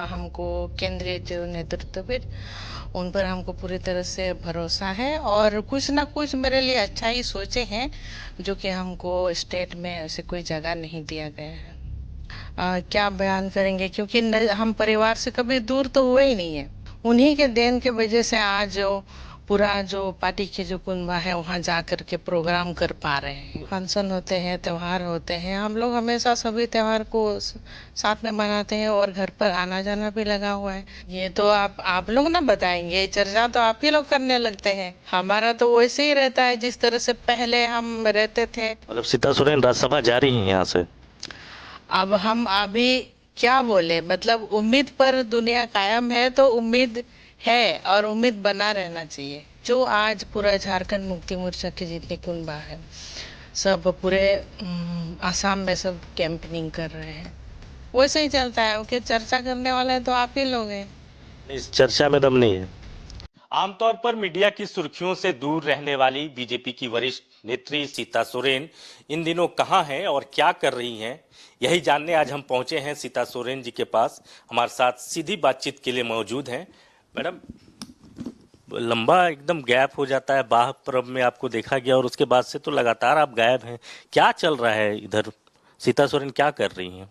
हमको केंद्रीय जो नेतृत्व है उन पर हमको पूरी तरह से भरोसा है और कुछ ना कुछ मेरे लिए अच्छा ही सोचे हैं जो कि हमको स्टेट में ऐसे कोई जगह नहीं दिया गया है। क्या बयान करेंगे क्योंकि हम परिवार से कभी दूर तो हुए ही नहीं है। उन्हीं के देन के वजह से आज जो पूरा जो पार्टी के जो कुनबा है वहाँ जा कर के प्रोग्राम कर पा रहे हैं। फंक्शन होते हैं, त्योहार होते हैं, हम लोग हमेशा सभी त्योहार को साथ में मनाते हैं और घर पर आना जाना भी लगा हुआ है। ये तो आप लोग ना बताएंगे, चर्चा तो आप ही लोग करने लगते हैं। हमारा तो वैसे ही रहता है जिस तरह से पहले हम रहते थे। मतलब सीता सोरेन राज्यसभा जा रही हैं यहाँ से। अब हम अभी क्या बोले, मतलब उम्मीद पर दुनिया कायम है तो उम्मीद है और उम्मीद बना रहना चाहिए। जो आज पूरा झारखंड मुक्ति मोर्चा के जितने कुनबा है सब पूरे आसाम में सब कैंपेनिंग कर रहे हैं। वैसे ही चलता है, ओके। चर्चा करने वाले तो आप ही लोग हैं। इस चर्चा में दम नहीं है। आमतौर पर मीडिया की सुर्खियों से दूर रहने वाली बीजेपी की वरिष्ठ नेत्री सीता सोरेन इन दिनों कहां हैं और क्या कर रही हैं, यही जानने आज हम पहुंचे हैं सीता सोरेन जी के पास। हमारे साथ सीधी बातचीत के लिए मौजूद हैं। मैडम, लंबा एकदम गैप हो जाता है, बाह पर्व में आपको देखा गया और उसके बाद से तो लगातार आप गायब हैं। क्या चल रहा है इधर? सीता सोरेन क्या कर रही हैं?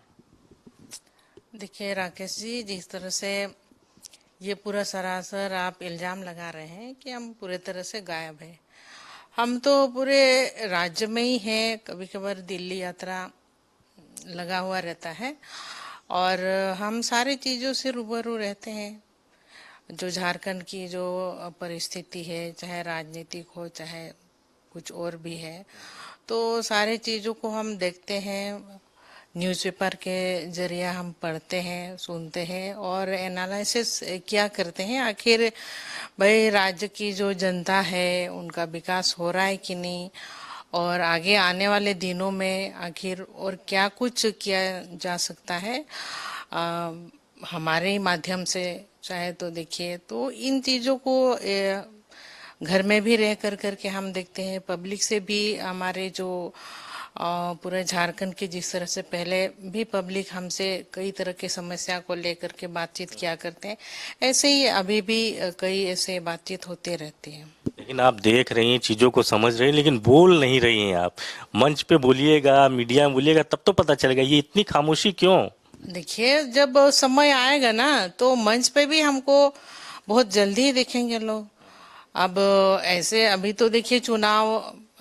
देखिए राकेश जी, जिस तरह से ये पूरा सरासर आप इल्जाम लगा रहे हैं कि हम पूरे तरह से गायब हैं। हम तो पूरे राज्य में ही हैं, कभी कभार दिल्ली यात्रा लगा हुआ रहता है और हम सारी चीज़ों से रूबरू रहते हैं। जो झारखंड की जो परिस्थिति है, चाहे राजनीतिक हो चाहे कुछ और भी है, तो सारी चीज़ों को हम देखते हैं। न्यूज़पेपर के जरिए हम पढ़ते हैं, सुनते हैं और एनालिसिस क्या करते हैं आखिर भाई राज्य की जो जनता है उनका विकास हो रहा है कि नहीं, और आगे आने वाले दिनों में आखिर और क्या कुछ किया जा सकता है हमारे ही माध्यम से। चाहे तो देखिए, तो इन चीज़ों को घर में भी रह कर करके हम देखते हैं, पब्लिक से भी हमारे जो पूरे झारखंड की जिस तरह से पहले भी पब्लिक हमसे कई तरह की समस्या को लेकर के बातचीत किया करते हैं, ऐसे ही अभी भी कई ऐसे बातचीत होते रहती है। लेकिन आप देख रही हैं, चीजों को समझ रही हैं, लेकिन बोल नहीं रही हैं आप। मंच पे बोलिएगा, मीडिया में बोलिएगा, तब तो पता चलेगा। ये इतनी खामोशी क्यों? देखिए, जब समय आएगा ना तो मंच पे भी हमको बहुत जल्दी ही देखेंगे लोग। अब ऐसे अभी तो देखिए चुनाव,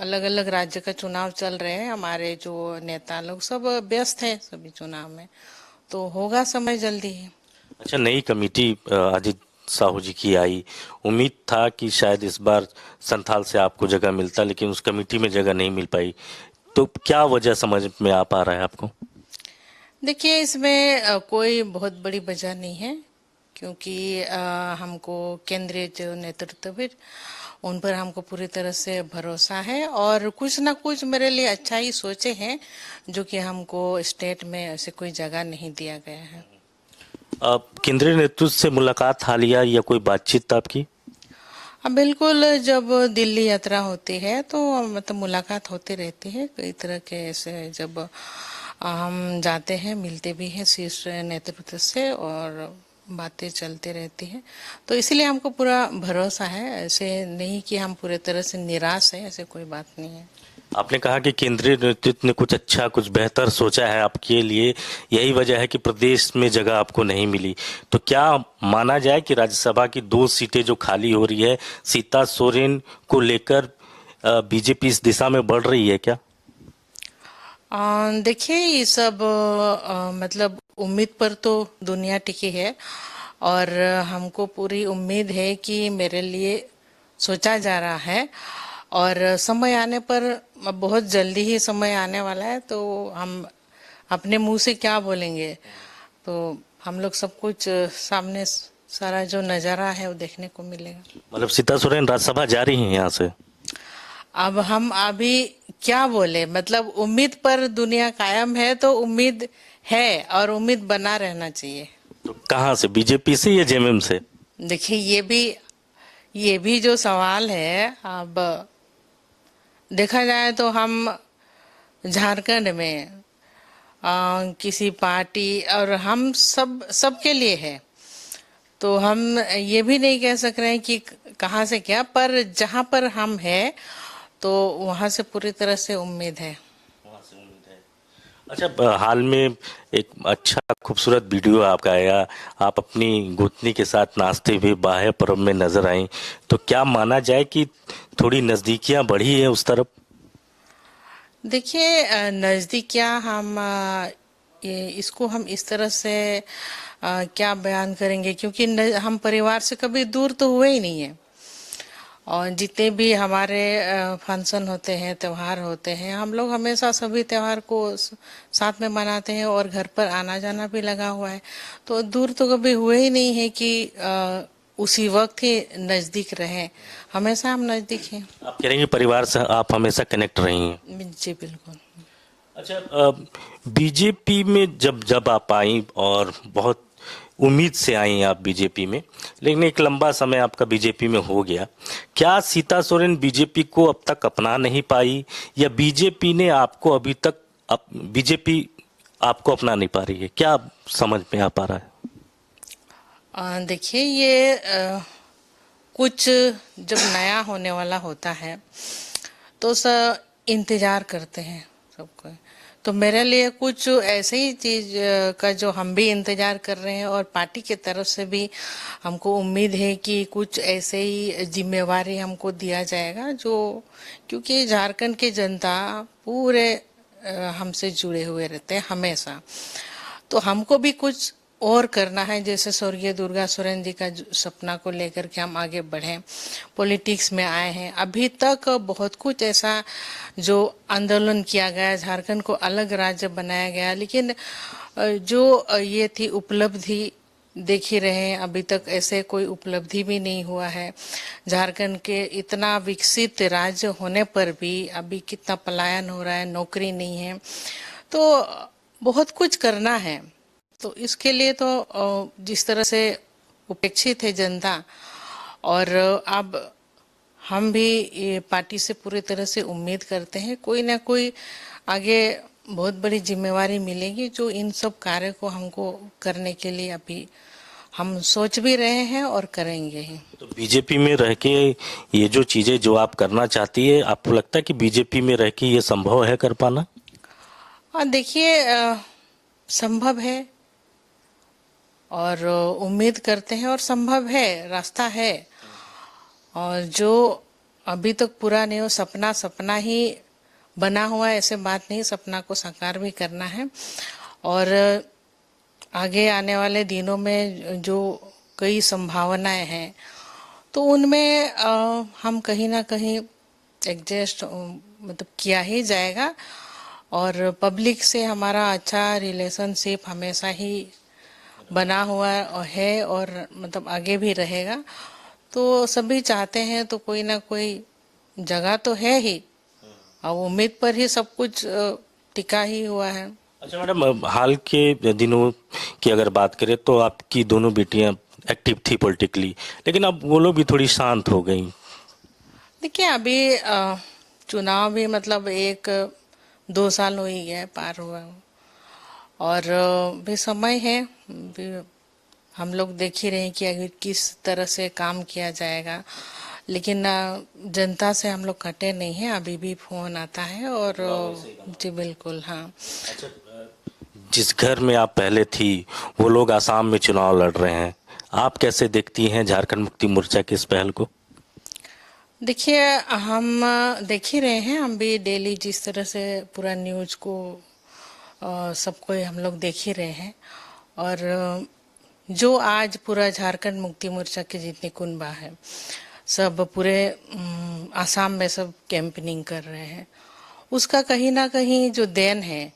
अलग अलग राज्य का चुनाव चल रहे हैं, हमारे जो नेता लोग सब व्यस्त हैं सभी चुनाव में, तो होगा समय जल्दी ही। अच्छा, नई कमेटी अजित साहू जी की आई। उम्मीद था कि शायद इस बार संथाल से आपको जगह मिलता, लेकिन उस कमेटी में जगह नहीं मिल पाई। तो क्या वजह समझ में आ पा रहा है आपको? देखिए, इसमें कोई बहुत बड़ी वजह नहीं है, क्योंकि हमको केंद्रीय जो नेतृत्व है उन पर हमको पूरी तरह से भरोसा है और कुछ ना कुछ मेरे लिए अच्छा ही सोचे हैं जो कि हमको स्टेट में ऐसे कोई जगह नहीं दिया गया है। केंद्रीय नेतृत्व से मुलाकात हालिया या कोई बातचीत आपकी? हाँ बिल्कुल, जब दिल्ली यात्रा होती है तो मतलब मुलाकात होती रहती है कई तरह के ऐसे। जब हम जाते हैं मिलते भी हैं शीर्ष नेतृत्व से और बातें चलती रहती हैं, तो इसलिए हमको पूरा भरोसा है। ऐसे नहीं कि हम पूरे तरह से निराश हैं, ऐसे कोई बात नहीं है। आपने कहा कि केंद्रीय नेतृत्व ने कुछ अच्छा, कुछ बेहतर सोचा है आपके लिए, यही वजह है कि प्रदेश में जगह आपको नहीं मिली। तो क्या माना जाए कि राज्यसभा की 2 सीटें जो खाली हो रही है, सीता सोरेन को लेकर बीजेपी इस दिशा में बढ़ रही है क्या? देखिए, ये सब मतलब उम्मीद पर तो दुनिया टिकी है और हमको पूरी उम्मीद है कि मेरे लिए सोचा जा रहा है और समय आने पर, अब बहुत जल्दी ही समय आने वाला है, तो हम अपने मुंह से क्या बोलेंगे, तो हम लोग सब कुछ सामने सारा जो नज़ारा है वो देखने को मिलेगा। मतलब सीता सोरेन राज्यसभा जा रही हैं यहाँ से? अब हम अभी क्या बोले, मतलब उम्मीद पर दुनिया कायम है तो उम्मीद है और उम्मीद बना रहना चाहिए। तो कहाँ से, बीजेपी से या जेएमएम से? देखिए, ये भी जो सवाल है, अब देखा जाए तो हम झारखंड में किसी पार्टी, और हम सबके लिए है। तो हम ये भी नहीं कह सक रहे हैं कि कहाँ से क्या, पर जहाँ पर हम है तो वहाँ से पूरी तरह से उम्मीद है। अच्छा, हाल में एक अच्छा खूबसूरत वीडियो आपका आया, आप अपनी गोतनी के साथ नाचते हुए बाह्य पर्व में नजर आई, तो क्या माना जाए कि थोड़ी नजदीकियां बढ़ी है उस तरफ? देखिए, नज़दीकियाँ हम इसको हम इस तरह से क्या बयान करेंगे, क्योंकि हम परिवार से कभी दूर तो हुए ही नहीं है। और जितने भी हमारे फंक्शन होते हैं, त्योहार होते हैं, हम लोग हमेशा सभी त्योहार को साथ में मनाते हैं और घर पर आना जाना भी लगा हुआ है। तो दूर तो कभी हुए ही नहीं है कि उसी वक्त ही नज़दीक रहें। हमेशा हम नज़दीक हैं। आप कह रहे हैं कि परिवार से आप हमेशा कनेक्ट रही हैं। जी बिल्कुल। अच्छा, बीजेपी में जब जब आप आई और बहुत उम्मीद से आई आप बीजेपी में, लेकिन एक लंबा समय आपका बीजेपी में हो गया, क्या सीता सोरेन बीजेपी को अब तक अपना नहीं पाई, या बीजेपी ने आपको अभी तक बीजेपी आपको अपना नहीं पा रही है? क्या समझ में आ पा रहा है? देखिए, ये कुछ जब नया होने वाला होता है तो सब इंतजार करते हैं सबको। तो मेरे लिए कुछ ऐसे ही चीज का जो हम भी इंतजार कर रहे हैं, और पार्टी की तरफ से भी हमको उम्मीद है कि कुछ ऐसे ही जिम्मेवारी हमको दिया जाएगा, जो क्योंकि झारखंड की जनता पूरे हमसे जुड़े हुए रहते हैं हमेशा। तो हमको भी कुछ और करना है, जैसे स्वर्गीय दुर्गा सोरेन जी का सपना को लेकर के हम आगे बढ़ें, पॉलिटिक्स में आए हैं। अभी तक बहुत कुछ ऐसा जो आंदोलन किया गया, झारखंड को अलग राज्य बनाया गया, लेकिन जो ये थी उपलब्धि देख ही रहे हैं, अभी तक ऐसे कोई उपलब्धि भी नहीं हुआ है। झारखंड के इतना विकसित राज्य होने पर भी अभी कितना पलायन हो रहा है, नौकरी नहीं है। तो बहुत कुछ करना है। तो इसके लिए तो जिस तरह से उपेक्षित है जनता, और अब हम भी ये पार्टी से पूरी तरह से उम्मीद करते हैं कोई ना कोई आगे बहुत बड़ी जिम्मेवारी मिलेगी, जो इन सब कार्य को हमको करने के लिए अभी हम सोच भी रहे हैं और करेंगे ही। तो बीजेपी में रह के ये जो चीजें जो आप करना चाहती है, आपको लगता है कि बीजेपी में रह के ये संभव है कर पाना? हाँ, देखिए, संभव है, और उम्मीद करते हैं, और संभव है, रास्ता है। और जो अभी तक पूरा नहीं हो, सपना सपना ही बना हुआ है, ऐसे बात नहीं, सपना को साकार भी करना है। और आगे आने वाले दिनों में जो कई संभावनाएं हैं, तो उनमें हम कहीं ना कहीं एडजस्ट मतलब किया ही जाएगा। और पब्लिक से हमारा अच्छा रिलेशनशिप हमेशा ही बना हुआ है, और मतलब आगे भी रहेगा। तो सभी चाहते हैं, तो कोई ना कोई जगह तो है ही, और उम्मीद पर ही सब कुछ टिका ही हुआ है। अच्छा मैडम, हाल के दिनों की अगर बात करें तो आपकी दोनों बेटियां एक्टिव थी पॉलिटिकली, लेकिन अब वो लोग भी थोड़ी शांत हो गई। देखिए, अभी चुनाव भी मतलब 1-2 साल हो ही गया, पार हुआ, और भी समय है। भी हम लोग देख ही रहे हैं कि अगर किस तरह से काम किया जाएगा, लेकिन जनता से हम लोग कटे नहीं हैं, अभी भी फोन आता है। और जी बिल्कुल, हाँ। अच्छा, जिस घर में आप पहले थी वो लोग आसाम में चुनाव लड़ रहे हैं, आप कैसे देखती हैं झारखंड मुक्ति मोर्चा की इस पहल को? देखिए, हम देख ही रहे हैं, हम भी डेली जिस तरह से पूरा न्यूज को सबको हम लोग देख ही रहे हैं। और जो आज पूरा झारखंड मुक्ति मोर्चा के जितने कुनबा है, सब पूरे आसाम में सब कैंपेनिंग कर रहे हैं। उसका कहीं ना कहीं जो देन है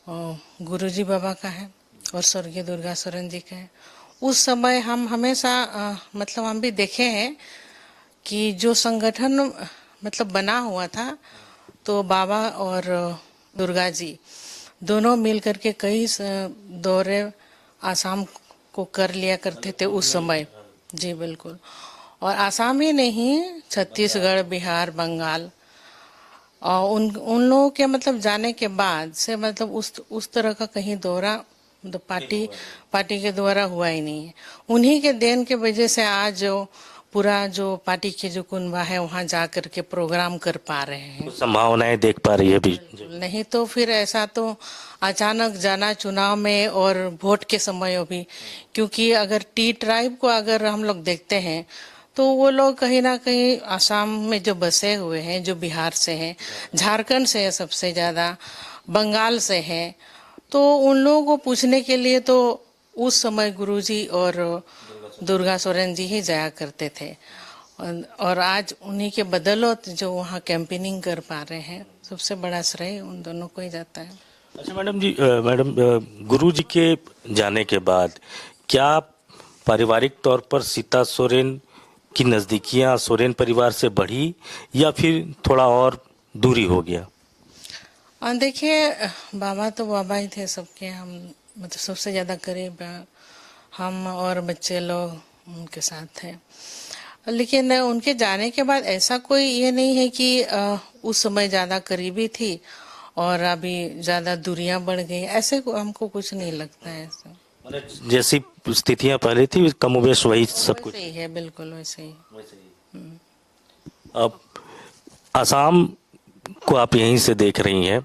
गुरुजी बाबा का है, और स्वर्गीय दुर्गा सोरेन जी का है। उस समय हम हमेशा मतलब हम भी देखे हैं कि जो संगठन मतलब बना हुआ था, तो बाबा और दुर्गा जी दोनों मिल करके कई दौरे आसाम को कर लिया करते थे उस समय। जी बिल्कुल। और आसाम ही नहीं, छत्तीसगढ़, बिहार, बंगाल, और उन लोगों के मतलब जाने के बाद से मतलब उस तरह का कहीं दौरा मतलब पार्टी के द्वारा हुआ ही नहीं है। उन्हीं के देन के वजह से आज जो पूरा जो पार्टी के जो कुनबा है वहाँ जा कर के प्रोग्राम कर पा रहे हैं। कुछ संभावनाएं देख पा रही है अभी? नहीं तो फिर ऐसा तो अचानक जाना चुनाव में और वोट के समय भी, क्योंकि अगर टी ट्राइब को अगर हम लोग देखते हैं तो वो लोग कहीं ना कहीं आसाम में जो बसे हुए हैं, जो बिहार से हैं, झारखंड से है सबसे ज़्यादा, बंगाल से हैं, तो उन लोगों को पूछने के लिए तो उस समय गुरुजी और दुर्गा सोरेन जी ही जाया करते थे। और आज उन्हीं के बदौलत जो वहाँ कैंपेनिंग कर पा रहे हैं, सबसे बड़ा श्रेय उन दोनों को ही जाता है। अच्छा मैडम जी, गुरु जी के जाने के बाद क्या पारिवारिक तौर पर सीता सोरेन की नज़दीकियाँ सोरेन परिवार से बढ़ी या फिर थोड़ा और दूरी हो गया? देखिए, बाबा तो बाबा ही थे सबके, हम मतलब सबसे ज़्यादा करीब हम और बच्चे लोग उनके साथ थे। लेकिन उनके जाने के बाद ऐसा कोई ये नहीं है कि उस समय ज़्यादा करीबी थी और अभी ज़्यादा दूरियां बढ़ गई, ऐसे हमको कुछ नहीं लगता है ऐसा। जैसी स्थितियां पहले थी कमोबेश वही सब कुछ वैसे ही है, बिल्कुल वैसे ही। अब आसाम को आप यहीं से देख रही हैं,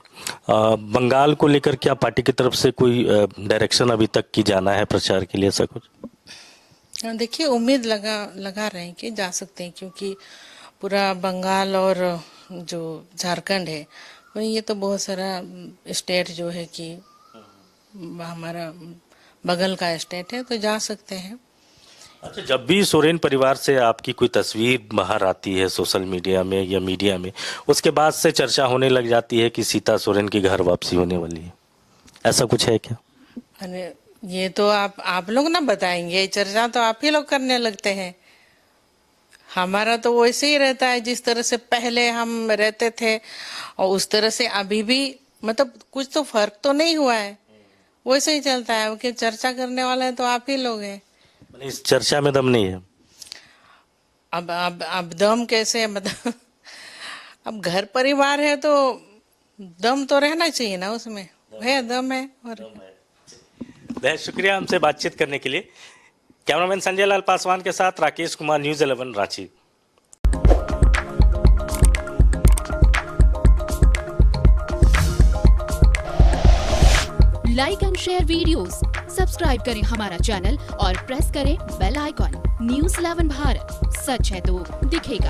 बंगाल को लेकर क्या पार्टी की तरफ से कोई डायरेक्शन अभी तक की जाना है प्रचार के लिए, ऐसा कुछ? देखिए, उम्मीद लगा रहे हैं कि जा सकते हैं, क्योंकि पूरा बंगाल और जो झारखंड है वही, ये तो बहुत सारा स्टेट जो है कि हमारा बगल का स्टेट है, तो जा सकते हैं। अच्छा, जब भी सोरेन परिवार से आपकी कोई तस्वीर बाहर आती है सोशल मीडिया में या मीडिया में, उसके बाद से चर्चा होने लग जाती है कि सीता सोरेन की घर वापसी होने वाली है, ऐसा कुछ है क्या? अरे ये तो आप लोग ना बताएंगे, चर्चा तो आप ही लोग करने लगते हैं। हमारा तो वैसे ही रहता है, जिस तरह से पहले हम रहते थे और उस तरह से अभी भी, मतलब कुछ तो फर्क तो नहीं हुआ है, वैसे ही चलता है। कि चर्चा करने वाले तो आप ही लोग हैं। इस चर्चा में दम नहीं है? अब दम कैसे, मतलब अब घर परिवार है तो दम तो रहना चाहिए ना उसमें, है दम है। और बहुत शुक्रिया हमसे बातचीत करने के लिए। कैमरामैन संजय लाल पासवान के साथ Rakesh Kumar, news 11 Ranchi. Like and share videos, subscribe करें हमारा चैनल और प्रेस करें बेल आइकॉन। न्यूज़ 11 भारत, सच है तो दिखेगा।